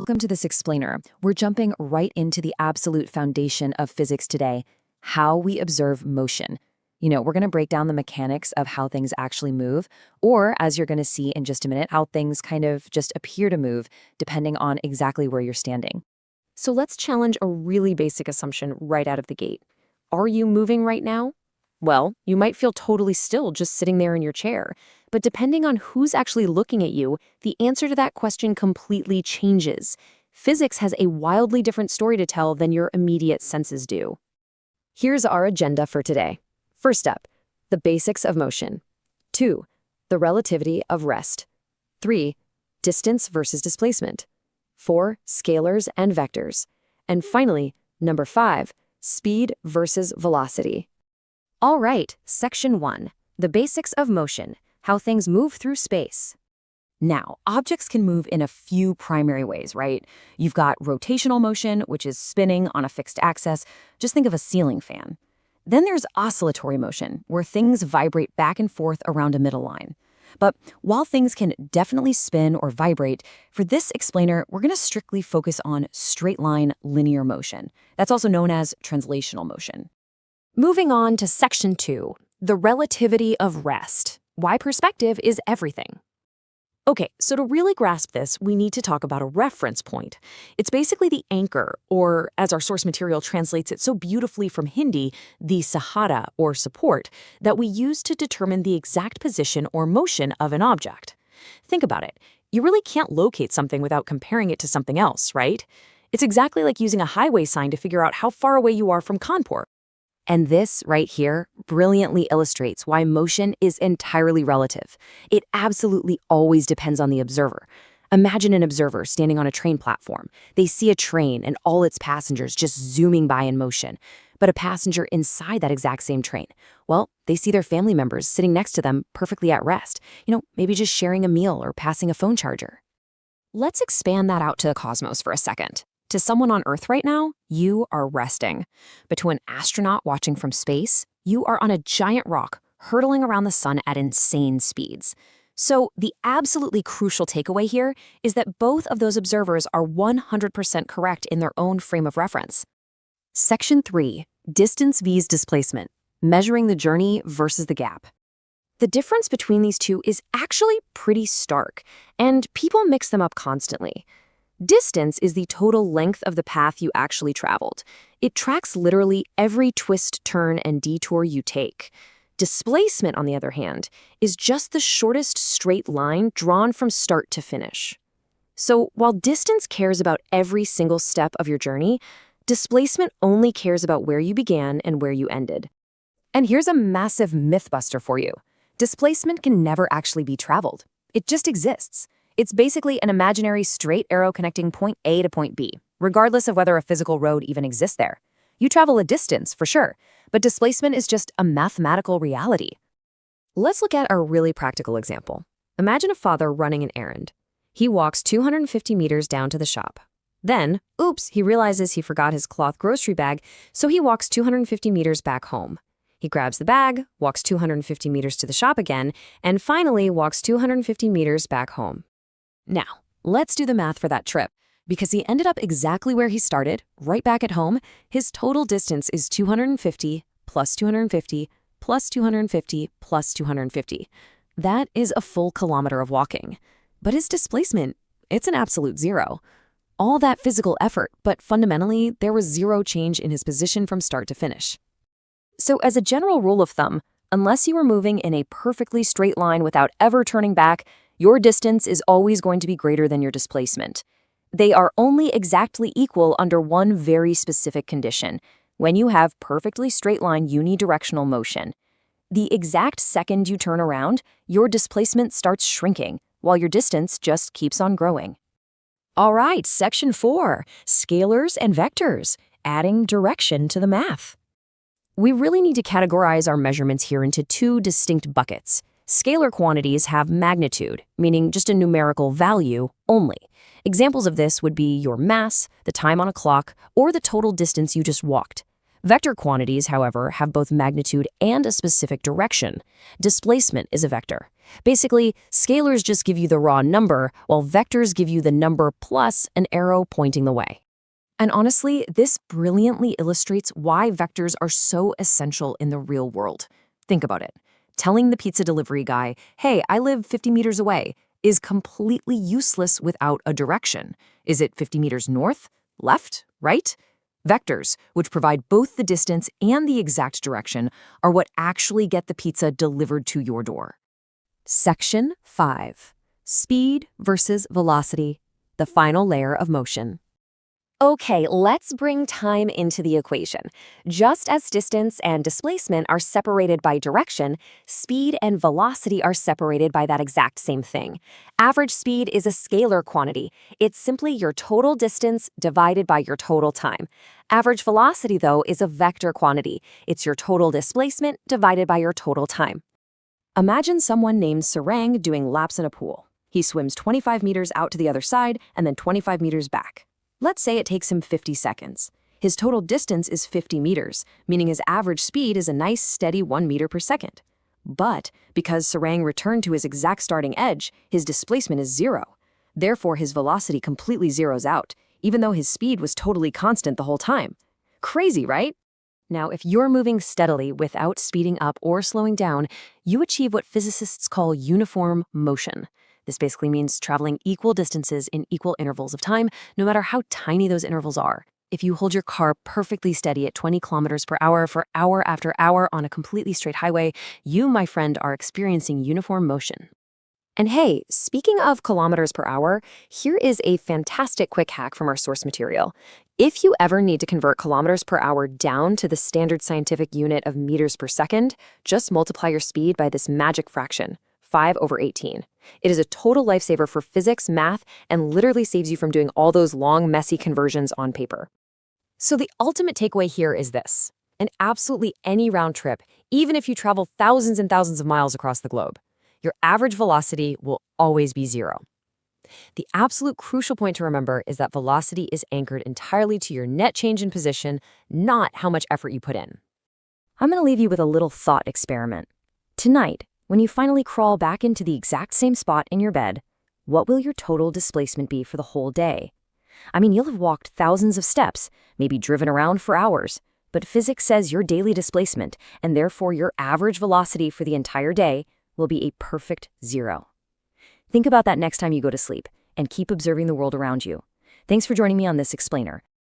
Welcome to this explainer. We're jumping right into the absolute foundation of physics today, how we observe motion. We're going to break down the mechanics of how things actually move, or as you're going to see in just a minute, how things kind of just appear to move depending on exactly where you're standing. So let's challenge a really basic assumption right out of the gate. Are you moving right now? Well, you might feel totally still just sitting there in your chair, but depending on who's actually looking at you, the answer to that question completely changes. Physics has a wildly different story to tell than your immediate senses do. Here's our agenda for today. First up, the basics of motion. 2, the relativity of rest. 3, distance versus displacement. 4, scalars and vectors. And finally, number 5, speed versus velocity. All right, section 1, the basics of motion, how things move through space. Now, objects can move in a few primary ways, right? You've got rotational motion, which is spinning on a fixed axis. Just think of a ceiling fan. Then there's oscillatory motion, where things vibrate back and forth around a middle line. But while things can definitely spin or vibrate, for this explainer, we're going to strictly focus on straight-line linear motion. That's also known as translational motion. Moving on to section 2, the relativity of rest. Why perspective is everything. Okay, so to really grasp this, we need to talk about a reference point. It's basically the anchor, or as our source material translates it so beautifully from Hindi, the sahara or support, that we use to determine the exact position or motion of an object. Think about it. You really can't locate something without comparing it to something else, right? It's exactly like using a highway sign to figure out how far away you are from Kanpur. And this right here brilliantly illustrates why motion is entirely relative. It absolutely always depends on the observer. Imagine an observer standing on a train platform. They see a train and all its passengers just zooming by in motion. But a passenger inside that exact same train, well, they see their family members sitting next to them perfectly at rest. Maybe just sharing a meal or passing a phone charger. Let's expand that out to the cosmos for a second. To someone on Earth right now, you are resting. But to an astronaut watching from space, you are on a giant rock, hurtling around the sun at insane speeds. So the absolutely crucial takeaway here is that both of those observers are 100% correct in their own frame of reference. Section 3, distance vs displacement, measuring the journey versus the gap. The difference between these two is actually pretty stark, and people mix them up constantly. Distance is the total length of the path you actually traveled. It tracks literally every twist, turn, and detour you take. Displacement, on the other hand, is just the shortest straight line drawn from start to finish. So while distance cares about every single step of your journey, displacement only cares about where you began and where you ended. And here's a massive mythbuster for you. Displacement can never actually be traveled. It just exists. It's basically an imaginary straight arrow connecting point A to point B, regardless of whether a physical road even exists there. You travel a distance, for sure, but displacement is just a mathematical reality. Let's look at a really practical example. Imagine a father running an errand. He walks 250 meters down to the shop. Then, oops, he realizes he forgot his cloth grocery bag, so he walks 250 meters back home. He grabs the bag, walks 250 meters to the shop again, and finally walks 250 meters back home. Now, let's do the math for that trip. Because he ended up exactly where he started, right back at home, his total distance is 250 plus 250 plus 250 plus 250. That is a full kilometer of walking. But his displacement, it's an absolute zero. All that physical effort, but fundamentally, there was zero change in his position from start to finish. So as a general rule of thumb, unless you are moving in a perfectly straight line without ever turning back, your distance is always going to be greater than your displacement. They are only exactly equal under one very specific condition, when you have perfectly straight-line unidirectional motion. The exact second you turn around, your displacement starts shrinking, while your distance just keeps on growing. All right, section 4, scalars and vectors, adding direction to the math. We really need to categorize our measurements here into two distinct buckets. Scalar quantities have magnitude, meaning just a numerical value only. Examples of this would be your mass, the time on a clock, or the total distance you just walked. Vector quantities, however, have both magnitude and a specific direction. Displacement is a vector. Basically, scalars just give you the raw number, while vectors give you the number plus an arrow pointing the way. And honestly, this brilliantly illustrates why vectors are so essential in the real world. Think about it. Telling the pizza delivery guy, "Hey, I live 50 meters away," is completely useless without a direction. Is it 50 meters north, left, right? Vectors, which provide both the distance and the exact direction, are what actually get the pizza delivered to your door. Section 5. Speed versus velocity, the final layer of motion. Okay, let's bring time into the equation. Just as distance and displacement are separated by direction, speed and velocity are separated by that exact same thing. Average speed is a scalar quantity. It's simply your total distance divided by your total time. Average velocity, though, is a vector quantity. It's your total displacement divided by your total time. Imagine someone named Sarang doing laps in a pool. He swims 25 meters out to the other side and then 25 meters back. Let's say it takes him 50 seconds. His total distance is 50 meters, meaning his average speed is a nice steady 1 meter per second. But because Sarang returned to his exact starting edge, his displacement is 0. Therefore, his velocity completely zeroes out, even though his speed was totally constant the whole time. Crazy, right? Now, if you're moving steadily without speeding up or slowing down, you achieve what physicists call uniform motion. This basically means traveling equal distances in equal intervals of time, no matter how tiny those intervals are. If you hold your car perfectly steady at 20 kilometers per hour for hour after hour on a completely straight highway, you, my friend, are experiencing uniform motion. And hey, speaking of kilometers per hour, here is a fantastic quick hack from our source material. If you ever need to convert kilometers per hour down to the standard scientific unit of meters per second, just multiply your speed by this magic fraction, 5/18. It is a total lifesaver for physics, math, and literally saves you from doing all those long, messy conversions on paper. So the ultimate takeaway here is this. In absolutely any round trip, even if you travel thousands and thousands of miles across the globe, your average velocity will always be 0. The absolute crucial point to remember is that velocity is anchored entirely to your net change in position, not how much effort you put in. I'm going to leave you with a little thought experiment. Tonight, when you finally crawl back into the exact same spot in your bed, what will your total displacement be for the whole day? I mean, you'll have walked thousands of steps, maybe driven around for hours, but physics says your daily displacement, and therefore your average velocity for the entire day, will be a perfect 0. Think about that next time you go to sleep, and keep observing the world around you. Thanks for joining me on this explainer.